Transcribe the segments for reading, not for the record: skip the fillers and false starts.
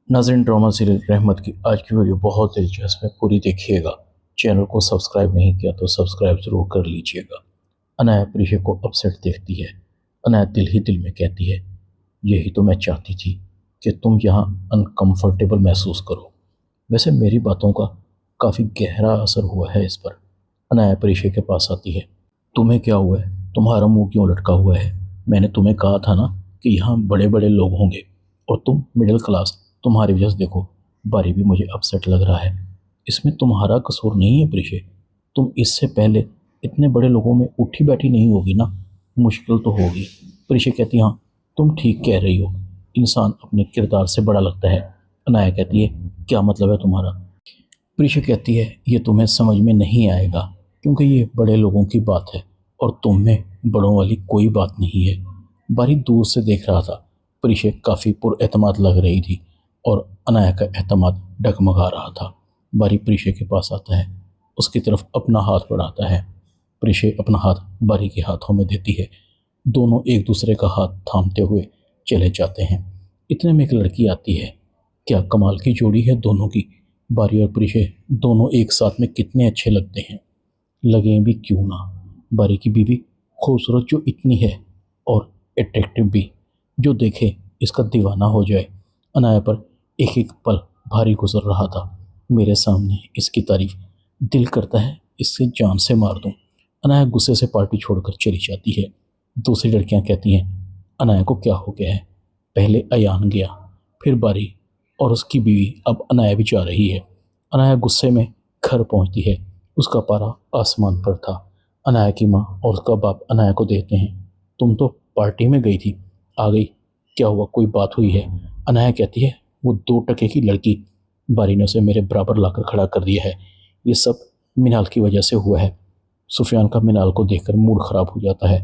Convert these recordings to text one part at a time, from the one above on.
नाज़रीन, drama serial रहमत की आज की वीडियो बहुत दिलचस्प है, पूरी देखिएगा। चैनल को सब्सक्राइब नहीं किया तो सब्सक्राइब ज़रूर कर लीजिएगा। अनाया प्रीशे को अपसेट देखती है। अनाया दिल ही दिल में कहती है, यही तो मैं चाहती थी कि तुम यहाँ अनकंफर्टेबल महसूस करो। वैसे मेरी बातों का काफ़ी गहरा असर हुआ है इस पर। अनाया प्रीशे के पास आती है। तुम्हें क्या हुआ है? तुम्हारा मुंह क्यों लटका हुआ है? मैंने तुम्हें कहा था ना कि यहाँ बड़े बड़े लोग होंगे और तुम मिडिल क्लास। तुम्हारी वजह से देखो, बारी भी मुझे अपसेट लग रहा है। इसमें तुम्हारा कसूर नहीं है प्रीशे। तुम इससे पहले इतने बड़े लोगों में उठी बैठी नहीं होगी ना, मुश्किल तो होगी। प्रीशे कहती, हाँ तुम ठीक कह रही हो, इंसान अपने किरदार से बड़ा लगता है। अनाया कहती है, क्या मतलब है तुम्हारा? प्रीशा कहती है, ये तुम्हें समझ में नहीं आएगा क्योंकि ये बड़े लोगों की बात है और तुम में बड़ों वाली कोई बात नहीं है। बारी दूर से देख रहा था। प्रीशा काफ़ी पुरएतमाद लग रही थी और अनाया का एतमाद डगमगा रहा था। बारी प्रीशा के पास आता है, उसकी तरफ अपना हाथ बढ़ाता है। प्रीशा अपना हाथ बारी के हाथों में देती है। दोनों एक दूसरे का हाथ थामते हुए चले जाते हैं। इतने में एक लड़की आती है। क्या कमाल की जोड़ी है दोनों की। बारी और प्रीशे दोनों एक साथ में कितने अच्छे लगते हैं। लगे भी क्यों ना। बारी की बीवी खूबसूरत जो इतनी है और अट्रैक्टिव भी, जो देखे इसका दीवाना हो जाए। अनाया पर एक एक पल भारी गुजर रहा था। मेरे सामने इसकी तारीफ, दिल करता है इससे जान से मार दूं। अनाया गुस्से से पार्टी छोड़कर चली जाती है। दूसरी लड़कियां कहती हैं, अनाया को क्या हो गया है? पहले अयान गया, फिर बारी और उसकी बीवी, अब अनाया भी जा रही है। अनाया गुस्से में घर पहुंचती है। उसका पारा आसमान पर था। अनाया की माँ और उसका बाप अनाया को देखते हैं। तुम तो पार्टी में गई थी, आ गई, क्या हुआ, कोई बात हुई है? अनाया कहती है, वो 2 टके की लड़की बारी ने उसे मेरे बराबर लाकर खड़ा कर दिया है। ये सब मिनाल की वजह से हुआ है। सुफियान का मिनाल को देखकर मूड खराब हो जाता है।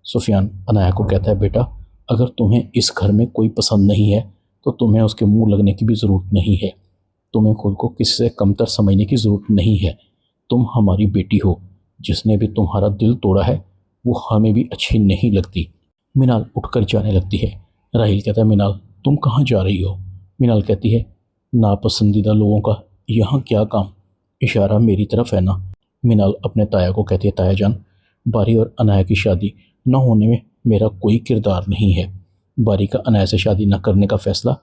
सुफियान अनाया को कहता है, बेटा अगर तुम्हें इस घर में कोई पसंद नहीं है तो तुम्हें उसके मुंह लगने की भी ज़रूरत नहीं है। तुम्हें खुद को किसी से कमतर समझने की ज़रूरत नहीं है। तुम हमारी बेटी हो। जिसने भी तुम्हारा दिल तोड़ा है वो हमें भी अच्छी नहीं लगती। मिनाल उठकर जाने लगती है। राहिल कहता है, मिनाल तुम कहाँ जा रही हो? मिनाल कहती है, नापसंदीदा लोगों का यहाँ क्या काम? इशारा मेरी तरफ है ना। मिनाल अपने ताया को कहती है, ताया जान, बारी और अनाया की शादी न होने में मेरा कोई किरदार नहीं है। बारी का अनाया से शादी न करने का फैसला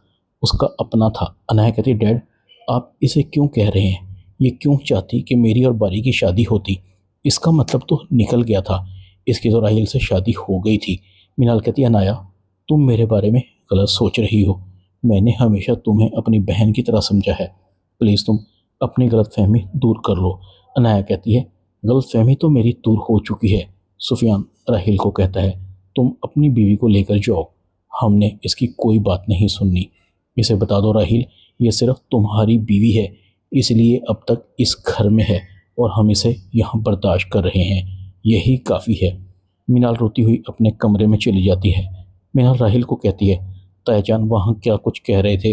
उसका अपना था। अनाया कहती, डैड आप इसे क्यों कह रहे हैं? ये क्यों चाहती कि मेरी और बारी की शादी होती? इसका मतलब तो निकल गया था, इसकी तो राहिल से शादी हो गई थी। मिनाल कहती, अनाया तुम मेरे बारे में गलत सोच रही हो। मैंने हमेशा तुम्हें अपनी बहन की तरह समझा है। प्लीज़ तुम अपनी गलतफहमी दूर कर लो। अनाया कहती है, गलतफहमी तो मेरी दूर हो चुकी है। सुफियान राहिल को कहता है, तुम अपनी बीवी को लेकर जाओ, हमने इसकी कोई बात नहीं सुननी। इसे बता दो राहिल, ये सिर्फ तुम्हारी बीवी है, इसलिए अब तक इस घर में है और हम इसे यहाँ बर्दाश्त कर रहे हैं, यही काफ़ी है। मीनाल रोती हुई अपने कमरे में चली जाती है। मीनाल राहिल को कहती है, ताईजान वहाँ क्या कुछ कह रहे थे?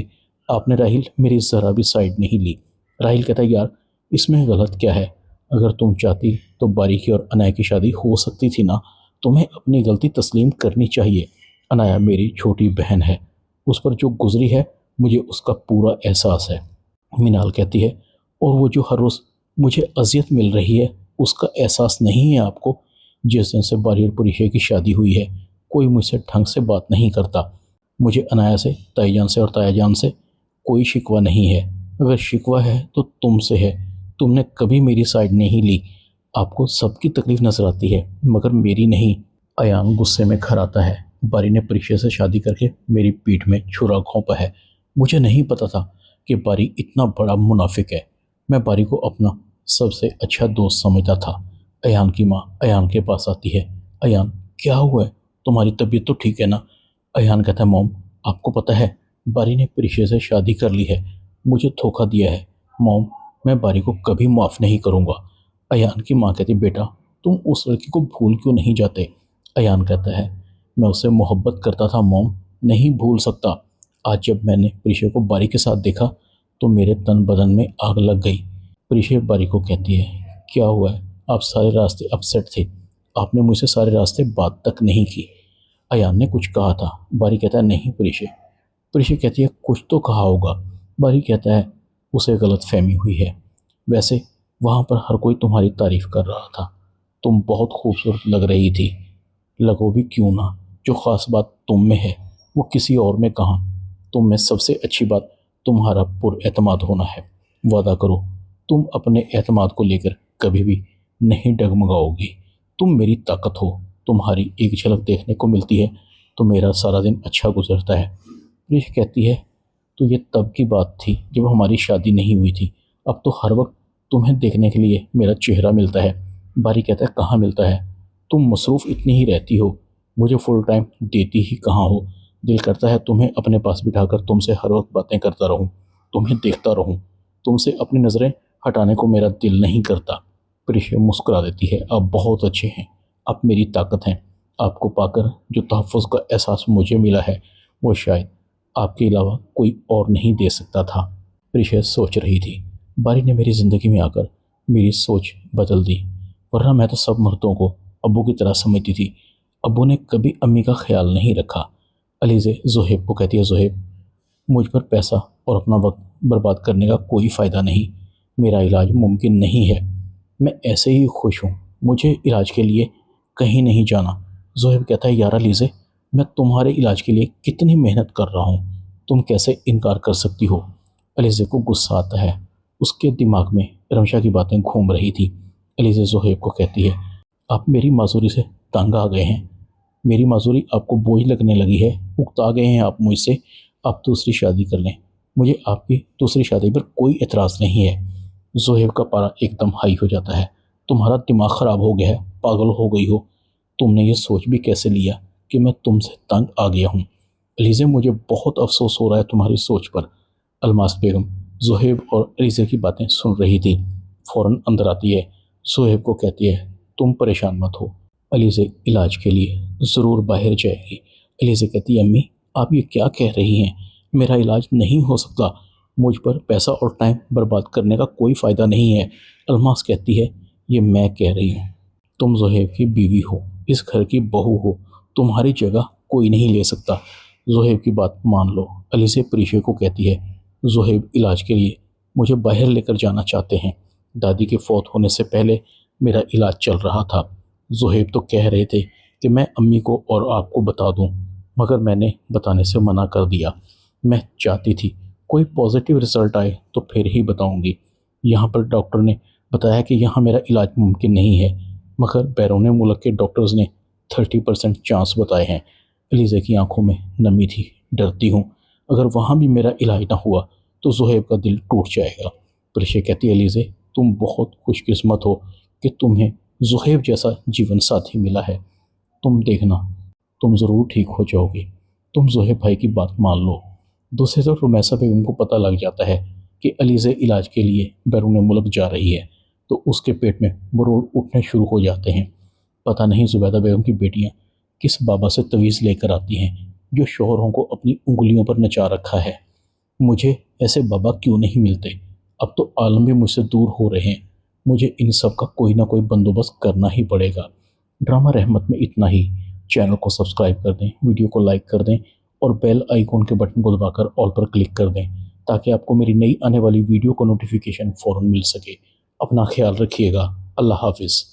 आपने राहिल मेरी ज़रा भी साइड नहीं ली। राहिल कहता है, यार इसमें गलत क्या है? अगर तुम चाहती तो बारीकी और अनाया की शादी हो सकती थी ना। तुम्हें अपनी गलती तस्लीम करनी चाहिए। अनाया मेरी छोटी बहन है, उस पर जो गुजरी है मुझे उसका पूरा एहसास है। मीनाल कहती है, और वो जो हर रोज़ मुझे अजियत मिल रही है उसका एहसास नहीं है आपको? जिस दिन से बारी और पुरीशे की शादी हुई है कोई मुझसे ढंग से बात नहीं करता। मुझे अनाया से, ताईजान से और तायाजान से कोई शिकवा नहीं है। अगर शिकवा है तो तुमसे है। तुमने कभी मेरी साइड नहीं ली। आपको सबकी तकलीफ़ नज़र आती है मगर मेरी नहीं। अयान गुस्से में घर आता है। बारी ने प्रीशा से शादी करके मेरी पीठ में छुरा घोंपा है। मुझे नहीं पता था कि बारी इतना बड़ा मुनाफिक है। मैं बारी को अपना सबसे अच्छा दोस्त समझता था। अयान की माँ अयान के पास आती है। अयान क्या हुआ है? तुम्हारी तबीयत तो ठीक है ना? अयान कहता है, मॉम आपको पता है बारी ने प्रीशा से शादी कर ली है, मुझे धोखा दिया है। मॉम मैं बारी को कभी माफ़ नहीं करूँगा। अयान की माँ कहती, बेटा तुम उस लड़की को भूल क्यों नहीं जाते? अयान कहता है, मैं उससे मोहब्बत करता था मॉम, नहीं भूल सकता। आज जब मैंने प्रीशा को बारी के साथ देखा तो मेरे तन बदन में आग लग गई। प्रीशा बारी को कहती है, क्या हुआ है? आप सारे रास्ते अपसेट थे, आपने मुझसे सारे रास्ते बात तक नहीं की। अयान ने कुछ कहा था। बारी कहता है, नहीं प्रीशा। प्रीशा कहती है, कुछ तो कहा होगा। बारी कहता है उसे गलतफहमी हुई है। वैसे वहाँ पर हर कोई तुम्हारी तारीफ कर रहा था। तुम बहुत खूबसूरत लग रही थी। लगो भी क्यों ना, जो ख़ास बात तुम में है वो किसी और में कहाँ। तुम में सबसे अच्छी बात तुम्हारा पुरएतमाद होना है। वादा करो तुम अपने एतमाद को लेकर कभी भी नहीं डगमगाओगी। तुम मेरी ताकत हो। तुम्हारी एक झलक देखने को मिलती है तो मेरा सारा दिन अच्छा गुजरता है। प्रीश कहती है तो ये तब की बात थी जब हमारी शादी नहीं हुई थी। अब तो हर वक्त तुम्हें देखने के लिए मेरा चेहरा मिलता है। बारी कहता है कहाँ मिलता है, तुम मसरूफ़ इतनी ही रहती हो, मुझे फुल टाइम देती ही कहाँ हो। दिल करता है तुम्हें अपने पास बिठाकर तुमसे हर वक्त बातें करता रहूं, तुम्हें देखता रहूं। तुमसे अपनी नज़रें हटाने को मेरा दिल नहीं करता। प्रीशा मुस्कुरा देती है, आप बहुत अच्छे हैं, आप मेरी ताकत हैं। आपको पाकर जो तहफ़्फ़ुज़ का एहसास मुझे मिला है वो शायद आपके अलावा कोई और नहीं दे सकता था। प्रीशा सोच रही थी, बारी ने मेरी ज़िंदगी में आकर मेरी सोच बदल दी। वरना मैं तो सब मर्दों को अब्बू की तरह समझती थी। अब्बू ने कभी अम्मी का ख्याल नहीं रखा। अलीज़े ज़ुहैब को कहती है, ज़ुहैब मुझ पर पैसा और अपना वक्त बर्बाद करने का कोई फ़ायदा नहीं। मेरा इलाज मुमकिन नहीं है। मैं ऐसे ही खुश हूँ, मुझे इलाज के लिए कहीं नहीं जाना। ज़ुहैब कहता है, यार अलीज़े मैं तुम्हारे इलाज के लिए कितनी मेहनत कर रहा हूँ, तुम कैसे इनकार कर सकती हो। अलीज़े को गुस्सा आता है। उसके दिमाग में रमशा की बातें घूम रही थी। अलीज़े ज़ुहैब को कहती है, आप मेरी माजूरी से तंग आ गए हैं। मेरी माजूरी आपको बोझ लगने लगी है, उकता गए हैं आप मुझसे। आप दूसरी शादी कर लें, मुझे आपकी दूसरी शादी पर कोई एतराज़ नहीं है। ज़ुहैब का पारा एकदम हाई हो जाता है। तुम्हारा दिमाग ख़राब हो गया है, पागल हो गई हो। तुमने ये सोच भी कैसे लिया कि मैं तुमसे तंग आ गया हूँ। अलीज़े मुझे बहुत अफसोस हो रहा है तुम्हारी सोच पर। अलमास बेगम ज़ुहैब और अलीज़े की बातें सुन रही थी। फ़ौरन अंदर आती है, ज़ुहैब को कहती है, तुम परेशान मत हो, अलीज़े इलाज के लिए ज़रूर बाहर जाएगी। अलीज़े कहती है, अम्मी आप ये क्या कह रही हैं, मेरा इलाज नहीं हो सकता, मुझ पर पैसा और टाइम बर्बाद करने का कोई फ़ायदा नहीं है। अलमास कहती है, ये मैं कह रही हूँ, तुम ज़ुहैब की बीवी हो, इस घर की बहू हो, तुम्हारी जगह कोई नहीं ले सकता। ज़ुहैब की बात मान लो। अलीज़े प्रीशा को कहती है, ज़ुहैब इलाज के लिए मुझे बाहर लेकर जाना चाहते हैं। दादी के फौत होने से पहले मेरा इलाज चल रहा था। ज़ुहैब तो कह रहे थे कि मैं अम्मी को और आपको बता दूं, मगर मैंने बताने से मना कर दिया। मैं चाहती थी कोई पॉजिटिव रिज़ल्ट आए तो फिर ही बताऊंगी। यहाँ पर डॉक्टर ने बताया कि यहाँ मेरा इलाज मुमकिन नहीं है, मगर बैरून मुल्क के डॉक्टर्स ने 30% चांस बताए हैं। अलीज़े की आंखों में नमी थी। डरती हूँ अगर वहाँ भी मेरा इलाज ना हुआ तो ज़ुहैब का दिल टूट जाएगा। प्रीशा कहती है, अलीज़े तुम बहुत खुशकिस्मत हो कि तुम्हें ज़ुहैब जैसा जीवन साथी मिला है। तुम देखना, तुम ज़रूर ठीक हो जाओगी। तुम ज़ुहैब भाई की बात मान लो। दूसरी तरफ रुमैसा बेगम को पता लग जाता है कि अलीज़े इलाज के लिए बैरून मुल्क जा रही है तो उसके पेट में मरोड़ उठने शुरू हो जाते हैं। पता नहीं ज़ुबैदा बेगम की बेटियां किस बाबा से तवीज़ लेकर आती हैं जो शोहरों को अपनी उंगलियों पर नचा रखा है। मुझे ऐसे बाबा क्यों नहीं मिलते। अब तो आलम भी मुझसे दूर हो रहे हैं। मुझे इन सब का कोई ना कोई बंदोबस्त करना ही पड़ेगा। ड्रामा रहमत में इतना ही। चैनल को सब्सक्राइब कर दें, वीडियो को लाइक कर दें और बेल आइकॉन के बटन को दबाकर ऑल पर क्लिक कर दें ताकि आपको मेरी नई आने वाली वीडियो को नोटिफिकेशन फ़ौरन मिल सके। अपना ख्याल रखिएगा। अल्लाह हाफिज़।